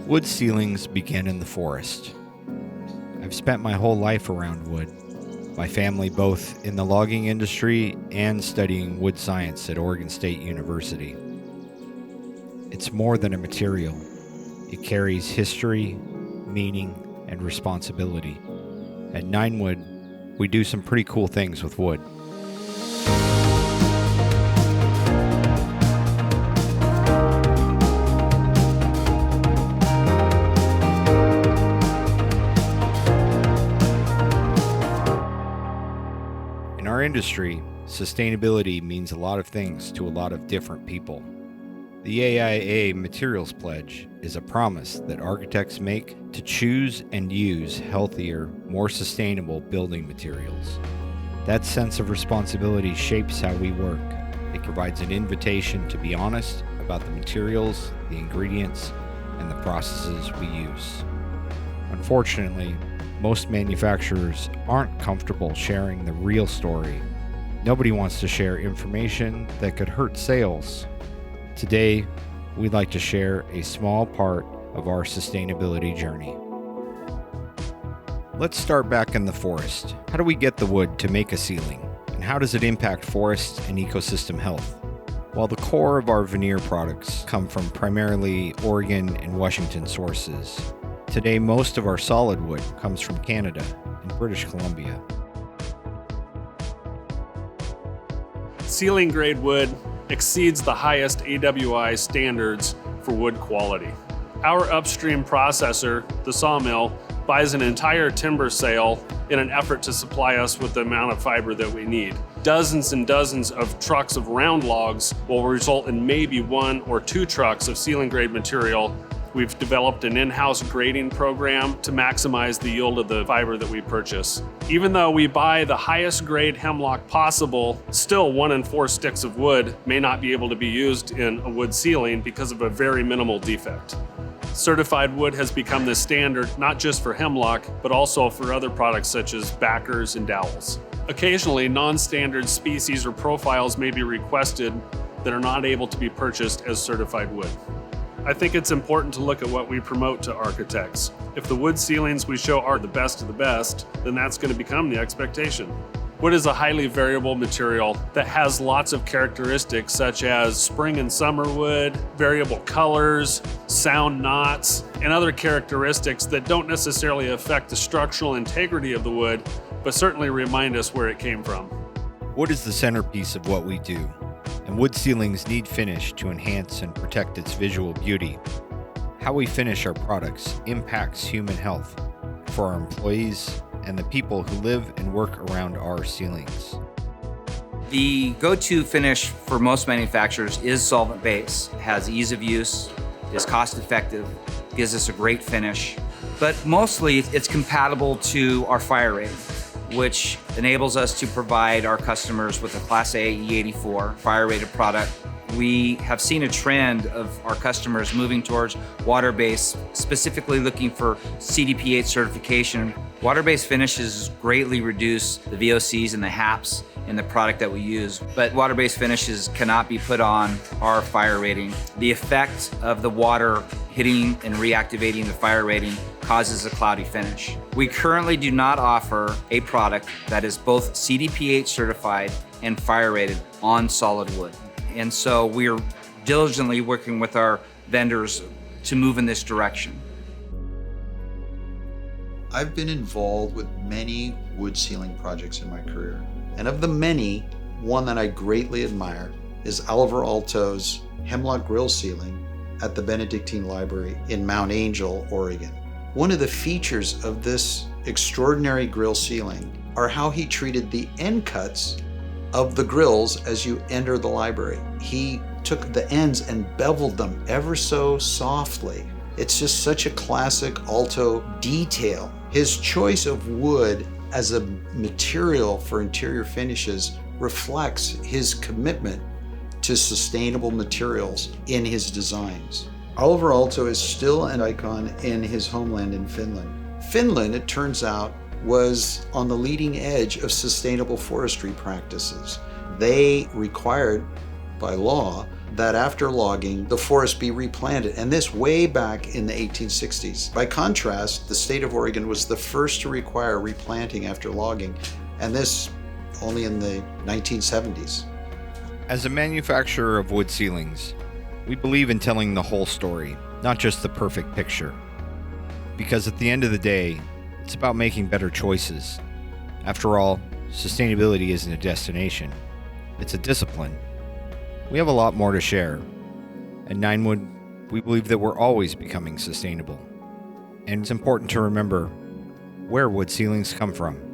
Wood ceilings began in the forest. I've spent my whole life around wood, my family both in the logging industry and studying wood science at Oregon State University. It's more than a material. It carries history, meaning, and responsibility. At Ninewood, we do some pretty cool things with wood. In our industry, sustainability means a lot of things to a lot of different people. The AIA Materials Pledge is a promise that architects make to choose and use healthier, more sustainable building materials. That sense of responsibility shapes how we work. It provides an invitation to be honest about the materials, the ingredients, and the processes we use. Unfortunately, most manufacturers aren't comfortable sharing the real story. Nobody wants to share information that could hurt sales. Today, we'd like to share a small part of our sustainability journey. Let's start back in the forest. How do we get the wood to make a ceiling? And how does it impact forest and ecosystem health? While the core of our veneer products come from primarily Oregon and Washington sources, today most of our solid wood comes from Canada and British Columbia. Ceiling grade wood exceeds the highest AWI standards for wood quality. Our upstream processor, the sawmill, buys an entire timber sale in an effort to supply us with the amount of fiber that we need. Dozens and dozens of trucks of round logs will result in maybe 1 or 2 trucks of ceiling grade material. We've developed an in-house grading program to maximize the yield of the fiber that we purchase. Even though we buy the highest grade hemlock possible, still 1 in 4 sticks of wood may not be able to be used in a wood ceiling because of a very minimal defect. Certified wood has become the standard not just for hemlock, but also for other products such as backers and dowels. Occasionally, non-standard species or profiles may be requested that are not able to be purchased as certified wood. I think it's important to look at what we promote to architects. If the wood ceilings we show are the best of the best, then that's going to become the expectation. Wood is a highly variable material that has lots of characteristics such as spring and summer wood, variable colors, sound knots, and other characteristics that don't necessarily affect the structural integrity of the wood, but certainly remind us where it came from. Wood is the centerpiece of what we do, and wood ceilings need finish to enhance and protect its visual beauty. How we finish our products impacts human health for our employees and the people who live and work around our ceilings. The go-to finish for most manufacturers is solvent-based. It has ease of use, is cost-effective, gives us a great finish, but mostly it's compatible to our fire rating, which enables us to provide our customers with a Class A E84 fire-rated product. We have seen a trend of our customers moving towards water-based, specifically looking for CDP8 certification. Water-based finishes greatly reduce the VOCs and the HAPs in the product that we use, but water-based finishes cannot be put on our fire rating. The effect of the water hitting and reactivating the fire rating causes a cloudy finish. We currently do not offer a product that is both CDP8 certified and fire rated on solid wood. And so we're diligently working with our vendors to move in this direction. I've been involved with many wood ceiling projects in my career. And of the many, one that I greatly admire is Oliver Alto's Hemlock Grill ceiling at the Benedictine Library in Mount Angel, Oregon. One of the features of this extraordinary grill ceiling are how he treated the end cuts of the grills as you enter the library. He took the ends and beveled them ever so softly. It's just such a classic Alto detail. His choice of wood as a material for interior finishes reflects his commitment to sustainable materials in his designs. Oliver Alto is still an icon in his homeland in Finland. Finland, it turns out, was on the leading edge of sustainable forestry practices. They required by law that after logging, the forest be replanted, and this way back in the 1860s. By contrast, the state of Oregon was the first to require replanting after logging, and this only in the 1970s. As a manufacturer of wood ceilings, we believe in telling the whole story, not just the perfect picture. Because at the end of the day, it's about making better choices. After all, sustainability isn't a destination, it's a discipline. We have a lot more to share. At Ninewood, we believe that we're always becoming sustainable. And it's important to remember where wood ceilings come from.